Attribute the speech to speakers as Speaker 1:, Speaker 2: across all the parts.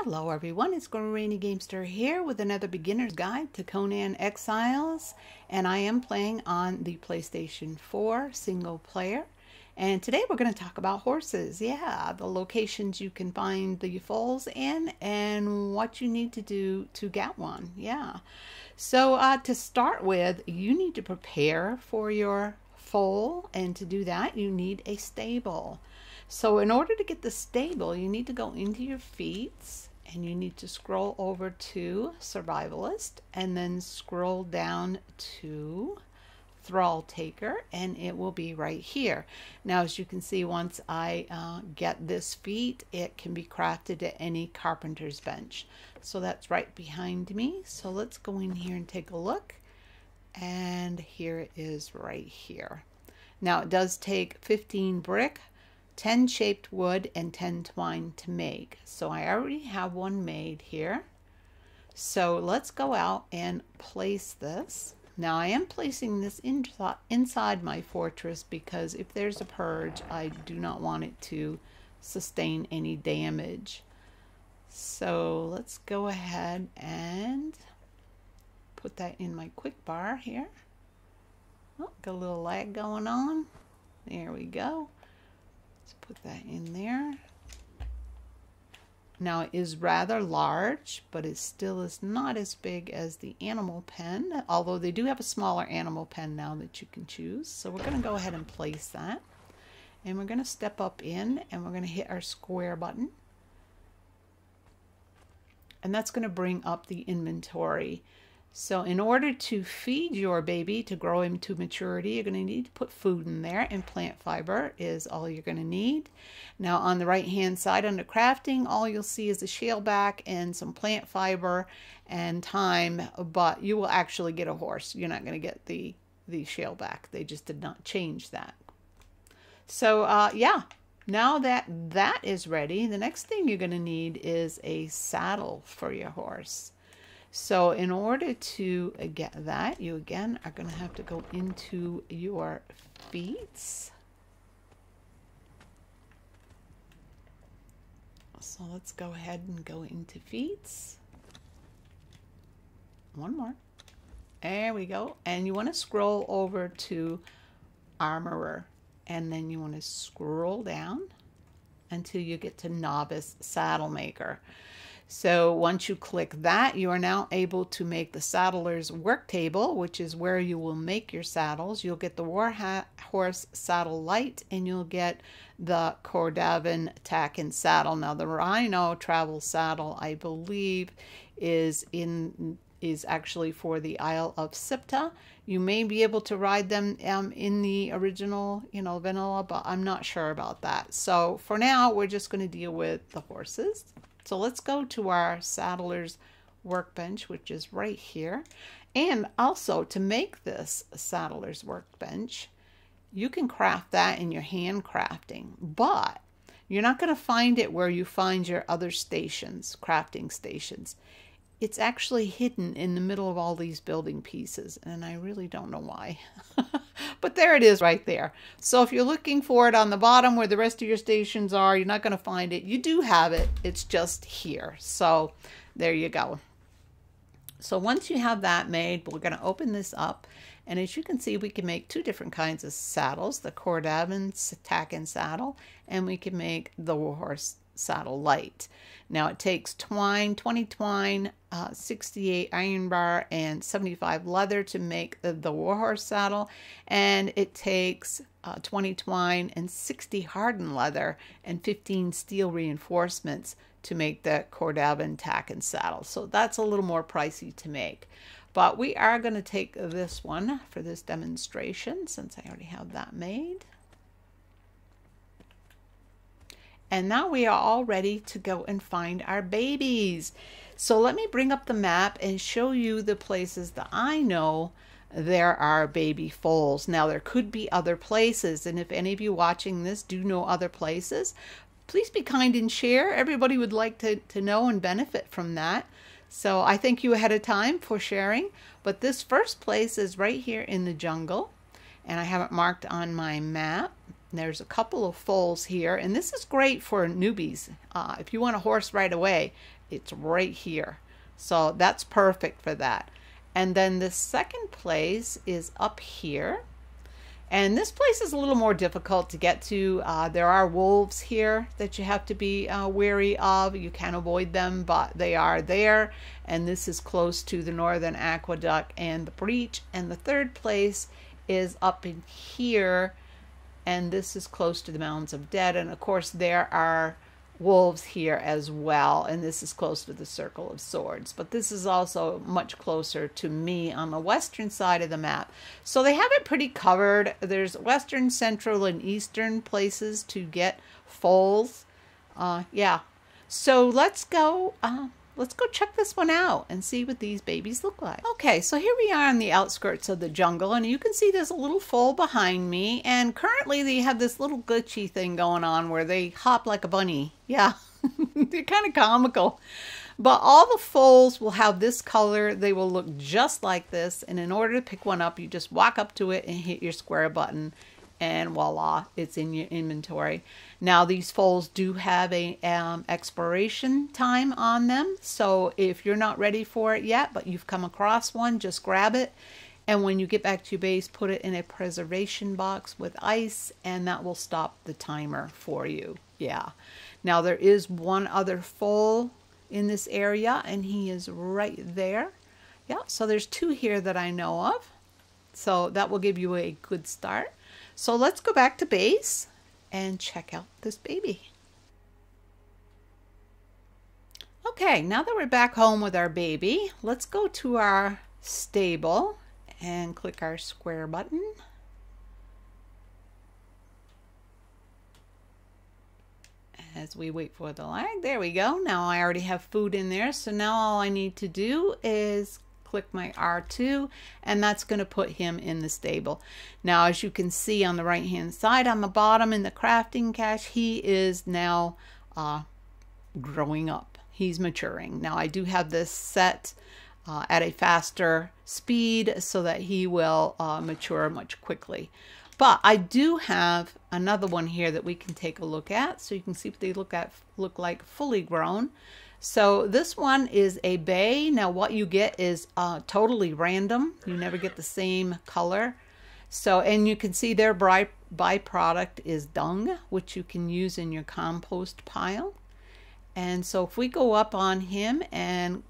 Speaker 1: Hello everyone, it's Rainy Gamester here with another beginner's guide to Conan Exiles, and I am playing on the PlayStation 4 single player. And today we're going to talk about horses. Yeah, the locations you can find the foals in and what you need to do to get one. Yeah. So to start with, you need to prepare for your foal, and to do that you need a stable. So in order to get the stable, you need to go into your feats and you need to scroll over to Survivalist and then scroll down to Thrall Taker, and it will be right here. Now, as you can see, once I get this feat, it can be crafted at any carpenter's bench. So that's right behind me. So let's go in here and take a look. And here it is right here. Now it does take 15 brick, 10 shaped wood, and 10 twine to make. So I already have one made here. So let's go out and place this. Now I am placing this inside my fortress because if there's a purge, I do not want it to sustain any damage. So let's go ahead and put that in my quick bar here. Oh, got a little lag going on. There we go. Let's put that in there. Now it is rather large, but it still is not as big as the animal pen, although they do have a smaller animal pen now that you can choose. So we're going to go ahead and place that. And we're going to step up in and we're going to hit our square button. And that's going to bring up the inventory. So in order to feed your baby to grow him to maturity, you're going to need to put food in there, and plant fiber is all you're going to need. Now on the right hand side under crafting, all you'll see is a shaleback and some plant fiber and time, but you will actually get a horse. You're not going to get the shaleback. They just did not change that. So yeah, now that that is ready, the next thing you're going to need is a saddle for your horse. So in order to get that, you again are going to have to go into your feats. So let's go ahead and go into feats. One more. There we go. And you want to scroll over to armorer. And then you want to scroll down until you get to novice saddle maker. So once you click that, you are now able to make the saddler's work table, which is where you will make your saddles. You'll get the Warhorse saddle light, and you'll get the Cordavan tack and saddle. Now the Rhino travel saddle, I believe, is actually for the Isle of Sipta. You may be able to ride them in the original, vanilla, but I'm not sure about that. So for now, we're just going to deal with the horses. So let's go to our saddler's workbench, which is right here. And also, to make this saddler's workbench, you can craft that in your hand crafting, but you're not going to find it where you find your other stations, crafting stations. It's actually hidden in the middle of all these building pieces, and I really don't know why. But there it is right there. So if you're looking for it on the bottom where the rest of your stations are, you're not going to find it. You do have it. It's just here. So there you go. So once you have that made, we're going to open this up. And as you can see, we can make two different kinds of saddles, the Cordavan tack and saddle, and we can make the Warhorse saddle light. Now it takes twine, 20 twine, 68 iron bar, and 75 leather to make the Warhorse saddle, and it takes 20 twine and 60 hardened leather and 15 steel reinforcements to make the Cordavan tack and saddle. So that's a little more pricey to make, but we are going to take this one for this demonstration since I already have that made. And now we are all ready to go and find our babies. So let me bring up the map and show you the places that I know there are baby foals. Now there could be other places, and if any of you watching this do know other places, please be kind and share. Everybody would like to know and benefit from that. So I thank you ahead of time for sharing. But this first place is right here in the jungle, and I have it marked on my map. There's a couple of foals here, and this is great for newbies. If you want a horse right away, It's right here. So that's perfect for that. And then the second place is up here. And this place is a little more difficult to get to. There are wolves here that you have to be wary of. You can avoid them, but they are there. And this is close to the Northern Aqueduct and the breach. And the third place is up in here. And this is close to the Mountains of Dead. And of course, there are wolves here as well, and this is close to the Circle of Swords, but this is also much closer to me on the western side of the map. So they have it pretty covered. There's western, central, and eastern places to get foals. Yeah, so let's go check this one out and see what these babies look like. Okay, so here we are on the outskirts of the jungle, and you can see there's a little foal behind me, and currently they have this little glitchy thing going on where they hop like a bunny. Yeah, they're kind of comical. But all the foals will have this color. They will look just like this, and in order to pick one up, you just walk up to it and hit your square button, and voila, it's in your inventory. Now these foals do have a expiration time on them, so if you're not ready for it yet, but you've come across one, just grab it, and when you get back to your base, put it in a preservation box with ice, and that will stop the timer for you. Yeah. Now there is one other foal in this area, and he is right there. Yeah, so there's two here that I know of, so that will give you a good start. So let's go back to base and check out this baby. Okay, now that we're back home with our baby, let's go to our stable and click our square button. As we wait for the lag, there we go. Now I already have food in there, so now all I need to do is click my R2, and that's going to put him in the stable. Now, as you can see on the right hand side on the bottom in the crafting cache, he is now growing up. He's maturing. Now I do have this set at a faster speed so that he will mature much quickly. But I do have another one here that we can take a look at, so you can see what they look like fully grown. So this one is a bay. Now what you get is totally random. You never get the same color. So, and you can see their byproduct is dung, which you can use in your compost pile. And so if we go up on him and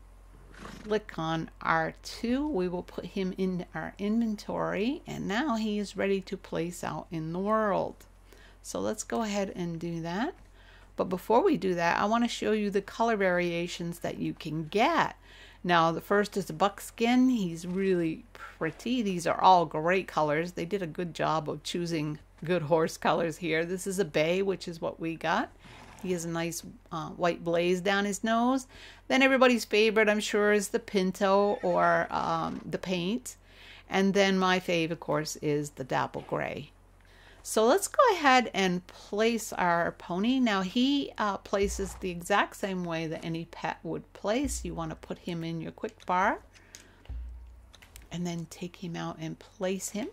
Speaker 1: click on R2, we will put him in our inventory, and now he is ready to place out in the world. So let's go ahead and do that. But before we do that, I want to show you the color variations that you can get. Now, the first is a buckskin. He's really pretty. These are all great colors. They did a good job of choosing good horse colors here. This is a bay, which is what we got. He has a nice white blaze down his nose. Then everybody's favorite, I'm sure, is the pinto or the paint. And then my fave, of course, is the dapple gray. So let's go ahead and place our pony. Now he places the exact same way that any pet would place. You want to put him in your quick bar and then take him out and place him.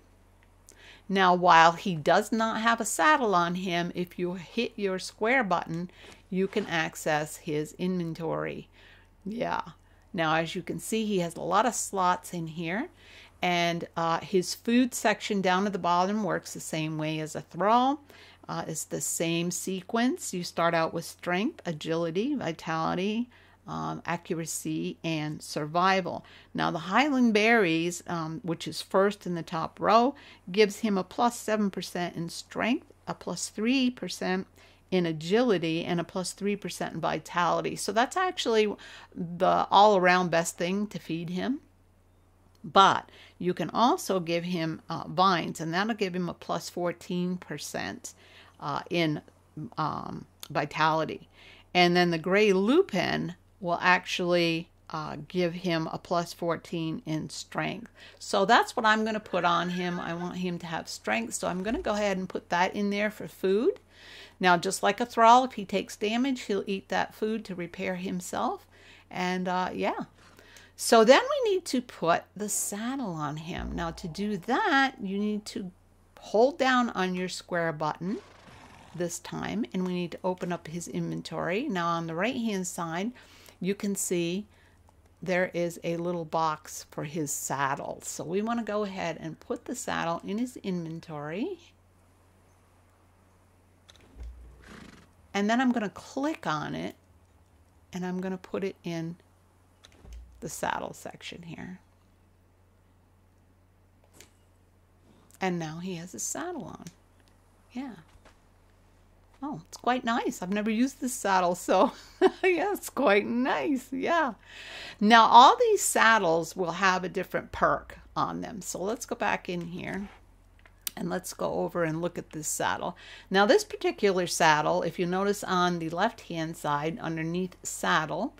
Speaker 1: Now while he does not have a saddle on him, if you hit your square button, you can access his inventory. Yeah. Now as you can see, he has a lot of slots in here. And his food section down at the bottom works the same way as a thrall. It's the same sequence. You start out with strength, agility, vitality, accuracy, and survival. Now the Highland Berries, which is first in the top row, gives him a plus 7% in strength, a plus 3% in agility, and a plus 3% in vitality. So that's actually the all-around best thing to feed him. But you can also give him vines, and that'll give him a plus 14% in vitality. And then the gray lupin will actually give him a plus 14 in strength. So that's what I'm going to put on him. I want him to have strength, so I'm going to go ahead and put that in there for food. Now, just like a thrall, if he takes damage, he'll eat that food to repair himself. And yeah. So then we need to put the saddle on him. Now to do that, you need to hold down on your square button this time, and we need to open up his inventory. Now on the right hand side, you can see there is a little box for his saddle. So we want to go ahead and put the saddle in his inventory. And then I'm going to click on it and I'm going to put it in the saddle section here. And now he has his saddle on. Yeah. Oh, it's quite nice. I've never used this saddle, so yeah, it's quite nice. Yeah. Now, all these saddles will have a different perk on them. So let's go back in here and let's go over and look at this saddle. Now, this particular saddle, if you notice on the left-hand side underneath saddle,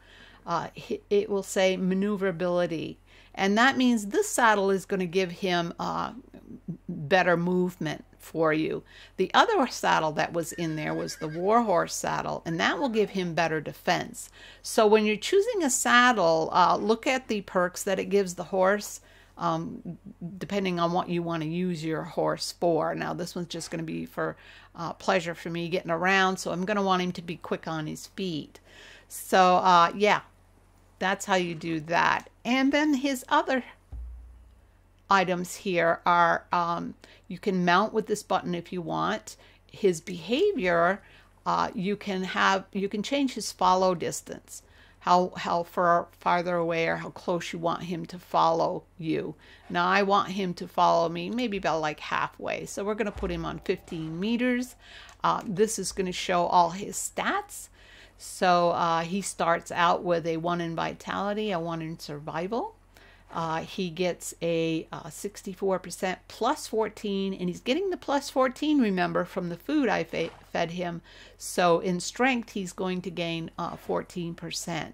Speaker 1: it will say maneuverability. And that means this saddle is going to give him better movement for you. The other saddle that was in there was the Warhorse saddle, and that will give him better defense. So when you're choosing a saddle, look at the perks that it gives the horse, depending on what you want to use your horse for. Now, this one's just going to be for pleasure for me getting around, so I'm going to want him to be quick on his feet. So, yeah, that's how you do that. And then his other items here are you can mount with this button if you want. His behavior, you can change his follow distance, how far farther away or how close you want him to follow you. Now I want him to follow me maybe about like halfway, so we're going to put him on 15 meters. This is going to show all his stats. So he starts out with a 1 in vitality, a 1 in survival. He gets a 64% plus 14, and he's getting the plus 14, remember, from the food I fed him. So in strength, he's going to gain 14%.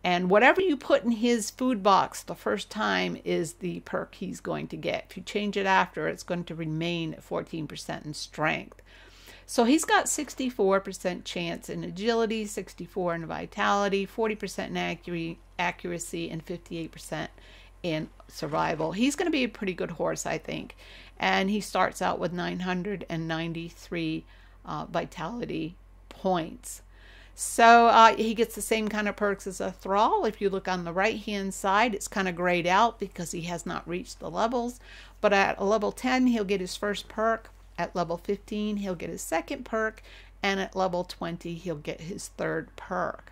Speaker 1: And whatever you put in his food box the first time is the perk he's going to get. If you change it after, it's going to remain at 14% in strength. So he's got 64% chance in agility, 64% in vitality, 40% in accuracy, and 58% in survival. He's going to be a pretty good horse, I think. And he starts out with 993 vitality points. So he gets the same kind of perks as a thrall. If you look on the right-hand side, it's kind of grayed out because he has not reached the levels. But at level 10, he'll get his first perk. At level 15, he'll get his second perk, and at level 20, he'll get his third perk.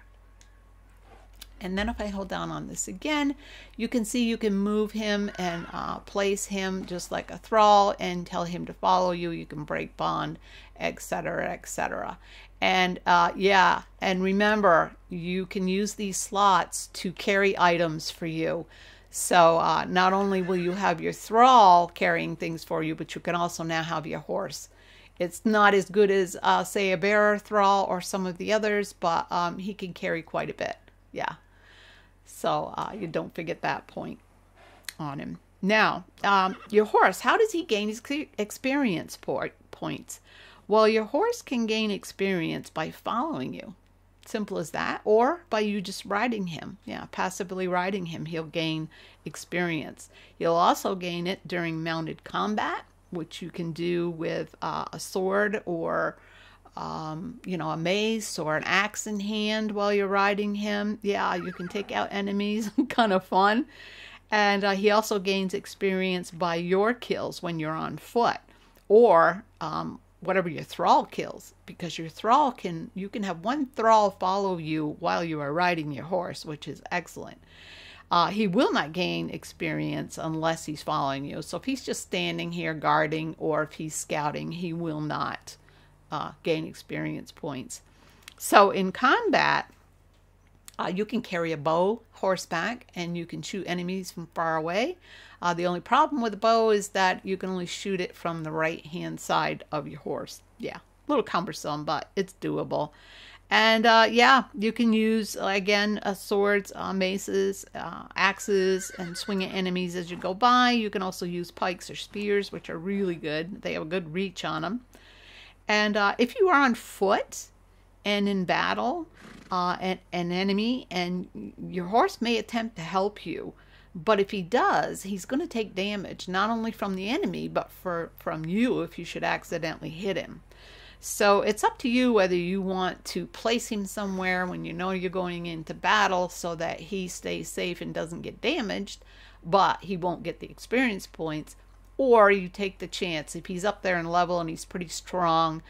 Speaker 1: And then if I hold down on this again, you can see you can move him and place him just like a thrall and tell him to follow you. You can break bond, etc., etc. And yeah, and remember, you can use these slots to carry items for you. So not only will you have your thrall carrying things for you, but you can also now have your horse. It's not as good as, say, a bearer thrall or some of the others, but he can carry quite a bit. Yeah. So you don't forget that point on him. Now, your horse, how does he gain his experience points? Well, your horse can gain experience by following you. Simple as that. Or by you just riding him. Yeah, passively riding him, he'll gain experience. You'll also gain it during mounted combat, which you can do with a sword or you know, a mace or an axe in hand while you're riding him. Yeah, you can take out enemies. Kind of fun. And he also gains experience by your kills when you're on foot, or whatever your thrall kills, because your thrall you can have one thrall follow you while you are riding your horse, which is excellent. He will not gain experience unless he's following you. So if he's just standing here guarding, or if he's scouting, he will not gain experience points. So in combat, you can carry a bow horseback and you can shoot enemies from far away. The only problem with the bow is that you can only shoot it from the right-hand side of your horse. Yeah, a little cumbersome, but it's doable. And yeah, you can use, again, swords, maces, axes, and swing at enemies as you go by. You can also use pikes or spears, which are really good. They have a good reach on them. And if you are on foot and in battle, an enemy, and your horse may attempt to help you, but if he does, he's going to take damage, not only from the enemy, but from you if you should accidentally hit him. So it's up to you whether you want to place him somewhere when you know you're going into battle so that he stays safe and doesn't get damaged, but he won't get the experience points. Or you take the chance. If he's up there in level and he's pretty strong,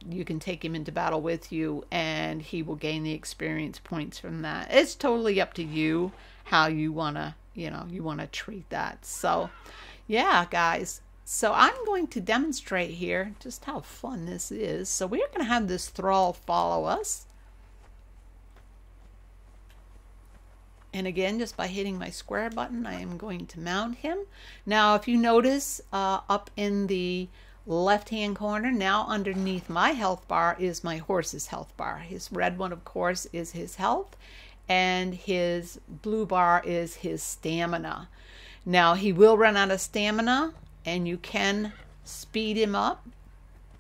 Speaker 1: you can take him into battle with you and he will gain the experience points from that. It's totally up to you how you want to, you want to treat that. So yeah, guys. So I'm going to demonstrate here just how fun this is. So we're going to have this thrall follow us. And again, just by hitting my square button, I am going to mount him. Now, if you notice up in the left-hand corner, now underneath my health bar is my horse's health bar. His red one, of course, is his health, and his blue bar is his stamina. Now, he will run out of stamina, and you can speed him up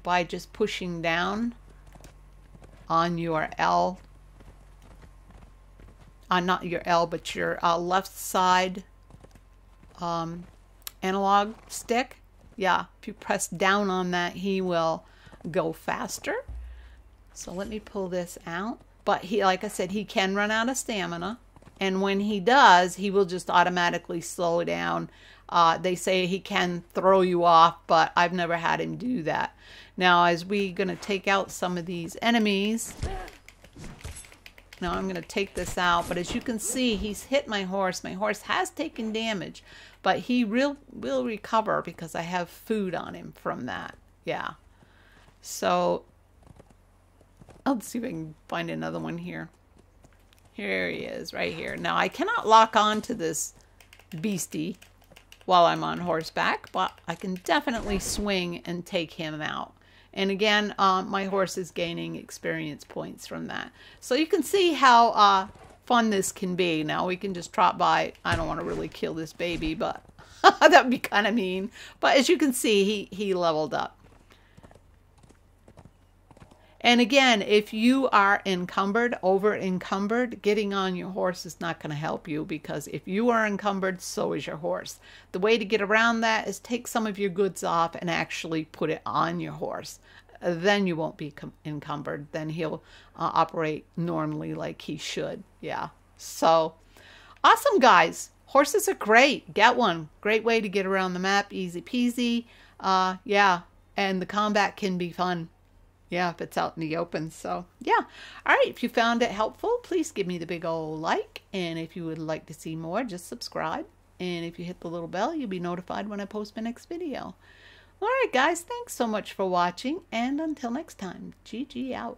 Speaker 1: by just pushing down on your L. Not your L, but your left side analog stick. Yeah, if you press down on that, he will go faster. So let me pull this out. But he, like I said, he can run out of stamina. And when he does, he will just automatically slow down. They say he can throw you off, but I've never had him do that. Now, as we're going to take out some of these enemies... Now I'm going to take this out, but as you can see, he's hit my horse. My horse has taken damage, but he will recover because I have food on him from that. Yeah. So, let's see if I can find another one here. Here he is, right here. Now I cannot lock on to this beastie while I'm on horseback, but I can definitely swing and take him out. And again, my horse is gaining experience points from that. So you can see how fun this can be. Now we can just trot by. I don't want to really kill this baby, but that would be kind of mean. But as you can see, he leveled up. And again, if you are encumbered, over encumbered, getting on your horse is not going to help you, because if you are encumbered, so is your horse. The way to get around that is take some of your goods off and actually put it on your horse. Then you won't be encumbered. Then he'll operate normally like he should. Yeah. So awesome, guys. Horses are great. Get one. Great way to get around the map. Easy peasy. Yeah. And the combat can be fun. Yeah, if it's out in the open. So, yeah. All right. If you found it helpful, please give me the big old like. And if you would like to see more, just subscribe. And if you hit the little bell, you'll be notified when I post my next video. All right, guys. Thanks so much for watching. And until next time, GG out.